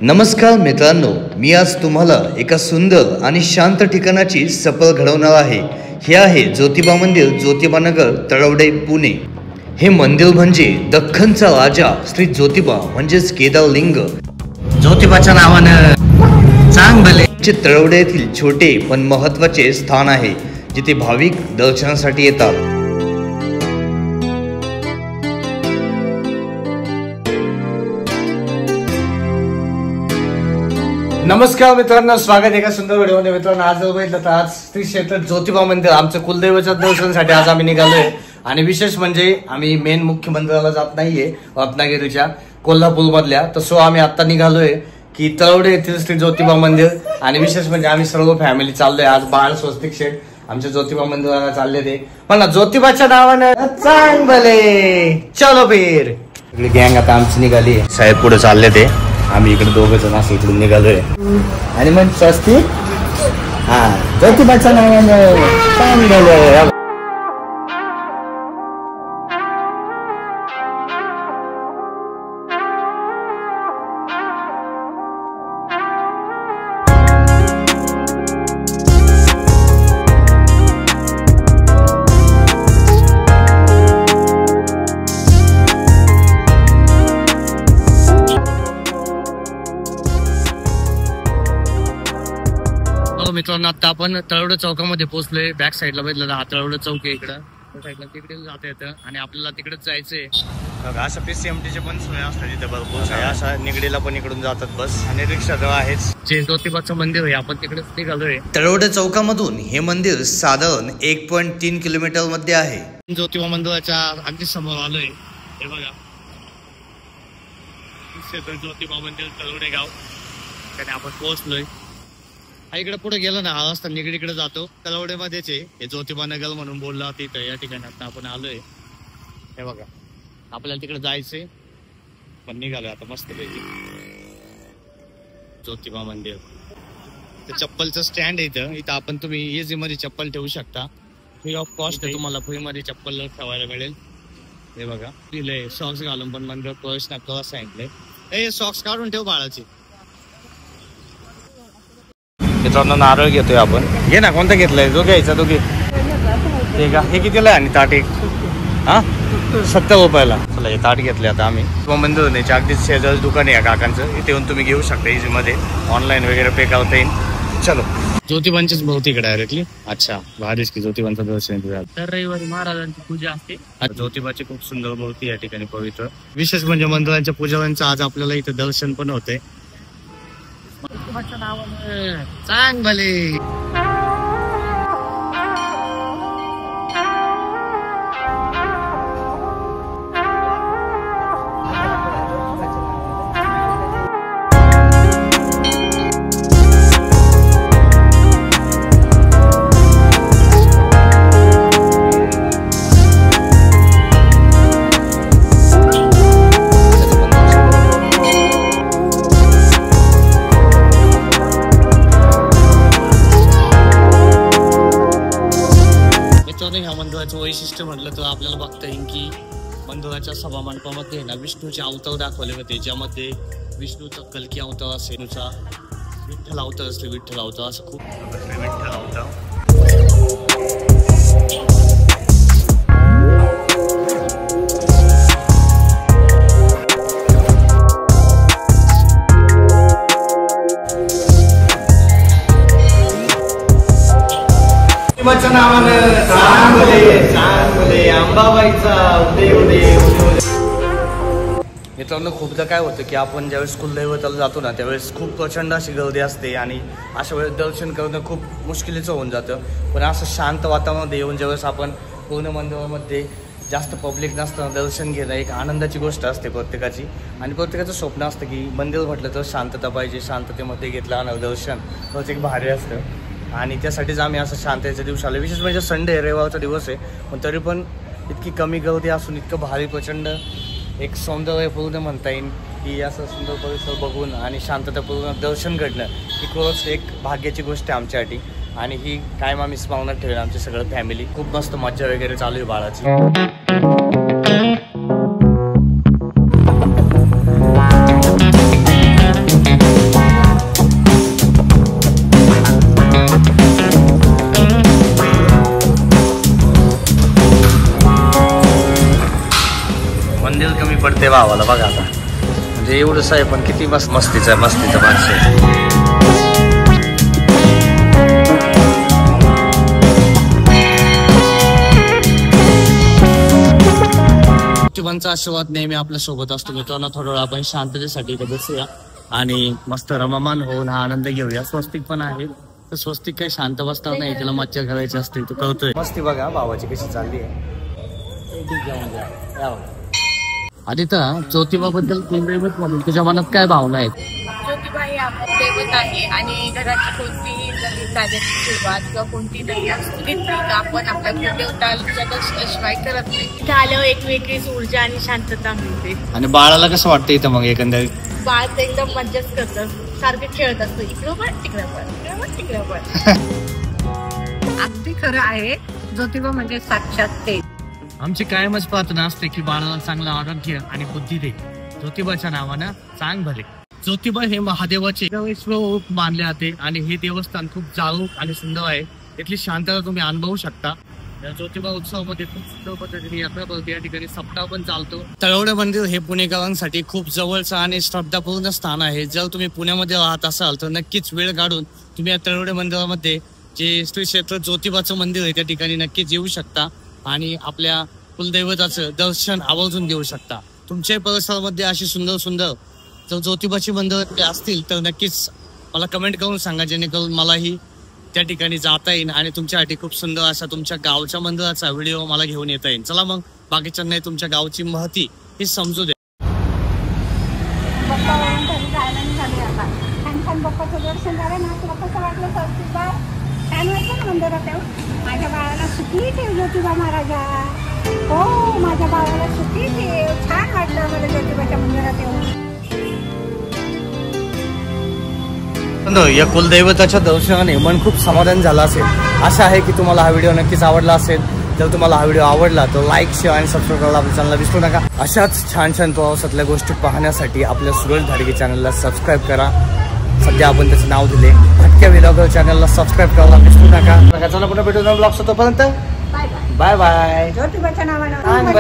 नमस्कार मित्रांनो, मी आज तुम्हाला एका सुंदर आणि शांत ठिकाणाची सफर घडवणार आहे. हे आहे ज्योतिबा मंदिर, ज्योतिबा नगर, तळवडे, पुणे. हे मंदिर म्हणजे दख्खनचा राजा श्री ज्योतिबा म्हणजेच केदारलिंग ज्योतिबाच्या नावानं चांग भले तळवडे येथील छोटे पण महत्त्वाचे स्थान आहे, जिथे भाविक दर्शनासाठी येतात. नमस्कार मित्रांनो, स्वागत एका सुंदर व्हिडिओमध्ये. मित्रांनो, आज बघितलं तर आज श्री क्षेत्र ज्योतिबा मंदिर आमचं कुलदैवाच्या दर्शनासाठी आज आम्ही निघालोय. आणि विशेष म्हणजे आम्ही मेन मुख्य मंदिराला जात नाहीये, रत्नागिरीच्या कोल्हापूर मधल्या. तर सो आम्ही आता निघालोय की तळवडे येथील श्री ज्योतिबा मंदिर. आणि विशेष म्हणजे आम्ही सर्व फॅमिली चाललोय. आज बाळ स्वस्तिक शेठ आमच्या ज्योतिबा मंदिराला चालले ते पण ज्योतिबाच्या नावानं चांग भले. चलो फिर इकडे गँग आता आमची निघाली. साहेब पुढे चालले ते, आम्ही इकडे दोघं जण असं इकडून निघालोय. आणि मग स्वस्तिक ज्योतिबाच्या नावानं चांग भले. मित्रांनो, आता आपण तळवडे चौकामध्ये पोहोचलोय. बॅक साईडला बघितलं हा तळवडे चौक आहे. इकडं साईडला तिकडे जाता येतं आणि आपल्याला तिकडेच जायचंय. अशा PCMTचे पण सोय असतात इथे भरपूर. अशा निगडीला पण इकडून जातात बस आणि रिक्षा जवळ आहेच. जे ज्योतिबाचं मंदिर आहे आपण तिकडेच निघालोय. तळवडे चौकामधून हे मंदिर साधारण 1.3 किलोमीटर मध्ये आहे. ज्योतिबा मंदिराच्या अगदी समोर आलोय. हे बघा, ज्योतिबा मंदिर तळवडे गाव त्याने आपण पोहोचलोय. इकडे पुढे गेलो ना, हा रस्ता निगडीकडे जातो. तळवडे मध्येच आहे हे ज्योतिबा नगर म्हणून बोलला तिथं. या ठिकाणी आता आपण आलोय. हे बघा, आपल्याला तिकडे जायचंय पण निघालोय आता मस्त पैकी. ज्योतिबा मंदिर, चप्पलचं स्टँड आहे इथं. इथं आपण तुम्ही इझी मध्ये चप्पल ठेवू शकता. फ्री ऑफ कॉस्ट आहे, तुम्हाला फ्री मध्ये चप्पल ठेवायला मिळेल. हे बघा, दिलंय सॉक्स घालून पण मंदिर प्रवेश ना कवा सांगितलंय. हे सॉक्स काढून ठेव बाळाची. मित्रांनो, नारळ घेतोय आपण. घे ना, कोणता घेतलाय? जो घ्यायचा तो घे. ठीक आहे. हे कितीला आहे? आणि ताट एक 70 रुपयाला. चला, हे ताट घेतले आता आम्ही. मंदिर नाही, अगदीच शेजारी दुकान आहे काकांचं. इथे येऊन तुम्ही घेऊ शकता इझी मध्ये. ऑनलाईन वगैरे पे करता येईल. चलो, ज्योतिबांचीच भोवती इकडे डायरेक्टली. अच्छा, भारीच की ज्योतिबांचं दर्शन तर रविवारी महाराजांची पूजा असते. ज्योतिबाची खूप सुंदर भोवती या ठिकाणी पवित्र. विशेष म्हणजे मंदिरांच्या पूजाऱ्यांचं आज आपल्याला इथं दर्शन पण होते. नावानं चांग भले. ह्या मंदिराचं वैशिष्ट्य म्हटलं तर आपल्याला बघता येईल की मंदिराच्या सभामंडपामध्ये ना विष्णूचे अवतार दाखवले होते, ज्यामध्ये विष्णूचा कल्की अवतार असेल, विठ्ठल अवतार असते, विठ्ठल अवतार असं खूप विठ्ठल अवतार. नावानं अंबाबाईचा उदय उदय. मित्रांनो, खूपदा काय होतं की आपण ज्यावेळेस कुलदैवताला जातो ना, त्यावेळेस खूप प्रचंड अशी गर्दी असते आणि अशा वेळेस दर्शन करणं खूप मुश्किलीचं होऊन जातं. पण असं शांत वातावरणामध्ये येऊन ज्यावेळेस आपण पूर्ण मंदिरामध्ये जास्त पब्लिक नसताना दर्शन घेणं एक आनंदाची गोष्ट असते प्रत्येकाची. आणि प्रत्येकाचं स्वप्न असतं की मंदिर म्हटलं तर शांतता पाहिजे, शांततेमध्ये घेतलं दर्शन तोच एक भारी असतं. आणि त्यासाठीच आम्ही असं शांततेच्या दिवस आलो. विशेष म्हणजे संडे, रविवारचा दिवस आहे, पण तरी पण इतकी कमी गर्दी असून इतकं भारी प्रचंड एक सौंदर्यपूर्ण म्हणता येईल की असं सुंदर परिसर बघून आणि शांततापूर्ण दर्शन घडणं ही खरंच एक भाग्याची गोष्ट आहे आमच्यासाठी. आणि ही कायम आम्ही स्मरणात ठेवलं. आमची सगळं फॅमिली खूप मस्त मज्जा वगैरे चालू आहे बाळाची. भावाला बघा आता, म्हणजे एवढंच आहे पण किती मस्तीचं माणसं आहे. ज्योतिबांचा आशीर्वाद नेहमी आपल्या सोबत असतो. मित्रांनो, थोडं वेळ आपण शांततेसाठी इथे बसूया आणि मस्त रममान होऊन हा आनंद घेऊया. स्वस्तिक पण आहे, तर स्वस्तिक काही शांत बसणार नाही, त्याला मज्जा करायची असते, तो कळतोय. मस्ती बघा भावाची कशी चालली आहे. आदिता, ज्योतिबा बद्दल तुझ्या मनात काय भावना आहेत? ज्योतिबा हे आपलं दैवत आहे आणि घराची कोणतीही जरी कार्याची सुरुवात किंवा कोणती तरी असली आपण आपल्या कुलदेवताच्या दर्शनाशिवाय करत नाही. इथे आल्यावर एक वेगळीच ऊर्जा आणि शांतता मिळते. आणि बाळाला कसं वाटतं इथं मग एकंदरीत? बाळ तर एकदम मज्जाच करतं, सारखं खेळत असतं, इकडं पण तिकडं पण, इकडं पण तिकडं पण. अगदी खरं आहे, ज्योतिबा म्हणजे साक्षात ते. आमची कायमच प्रार्थना असते की बाळाला चांगलं आरोग्य आणि बुद्धी दे, ज्योतिबाच्या नावानं सांग भले. ज्योतिबा हे महादेवाचे विश्वरूप मानले जाते आणि हे देवस्थान खूप जागरूक आणि सुंदर आहे. इथली शांतता तुम्ही अनुभवू शकता. या ज्योतिबा उत्सवामध्ये खूप सुंदर पद्धतीने यात्रा भरते. या ठिकाणी सप्ताह पण चालतो. तळवडे मंदिर हे पुणेकरांसाठी खूप जवळचं आणि श्रद्धापूर्ण स्थान आहे. जर तुम्ही पुण्यामध्ये राहत असाल तर नक्कीच वेळ काढून तुम्ही या तळवडे मंदिरामध्ये जे श्री क्षेत्र ज्योतिबाचं मंदिर आहे त्या ठिकाणी नक्कीच येऊ शकता आणि आपल्या कुलदैवताचं दर्शन आवर्जून घेऊ शकता. तुमच्या परिसरामध्ये अशी सुंदर सुंदर जर ज्योतिबाची मंदिर असतील तर नक्कीच मला कमेंट करून सांगा, जेणेकरून मलाही त्या ठिकाणी जाता येईल आणि तुमच्यासाठी खूप सुंदर असा तुमच्या गावच्या मंदिराचा व्हिडिओ मला घेऊन येता येईल. चला मग बाकीच्यांना तुमच्या गावची महती ही समजू दे. माझ्या बाळाला सुखी ठेव ज्योतिबा महाराजा. हो, माझ्या बाळाला सुखी ठेव. छान वाटलं मला ज्योतिबाच्या मंदिरात येऊन. या कुलदैवताच्या दर्शनाने मन खूप समाधान झालं असेल. आशा आहे की तुम्हाला हा व्हिडिओ नक्कीच आवडला असेल. जर तुम्हाला हा व्हिडिओ आवडला तर लाईक, शेअर आणि सबस्क्राईब करायला आपल्या चॅनलला विसरू नका. अशाच छान छान प्रवासातल्या गोष्टी पाहण्यासाठी आपल्या सुरेश धाडगे चॅनलला सबस्क्राईब करा. सध्या आपण त्याचं नाव दिले भटक्या व्लॉगर चॅनलला सबस्क्राईब करायला विसरू नका. चला पुन्हा भेटून ब्लॉग्स. तोपर्यंत बाय बाय. ज्योतिबाच्या नावानं